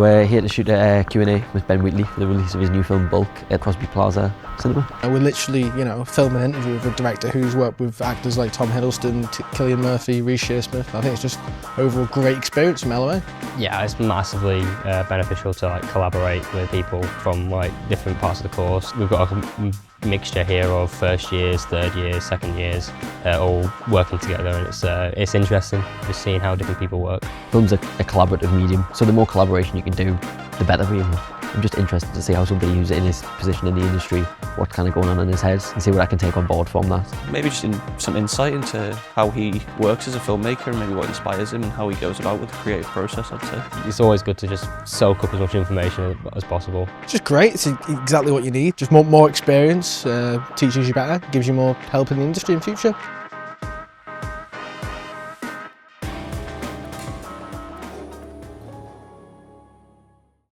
We're here to shoot a Q&A with Ben Wheatley for the release of his new film Bulk at Crosby Plaza Cinema. We're literally, filming an interview with a director who's worked with actors like Tom Hiddleston, Cillian Murphy, Reece Shearsmith. I think it's just overall great experience from LA. Yeah, it's massively beneficial to collaborate with people from different parts of the course. We've got a mixture here of first years, third years, second years, all working together, and it's interesting just seeing how different people work. Film's a collaborative medium, so the more collaboration you can do, the better really. I'm just interested to see how somebody who's in his position in the industry, what's kind of going on in his head, and see what I can take on board from that. Maybe just some insight into how he works as a filmmaker and maybe what inspires him and how he goes about with the creative process, I'd say. It's always good to just soak up as much information as possible. It's just great, it's exactly what you need. Just more experience, teaches you better, gives you more help in the industry in future.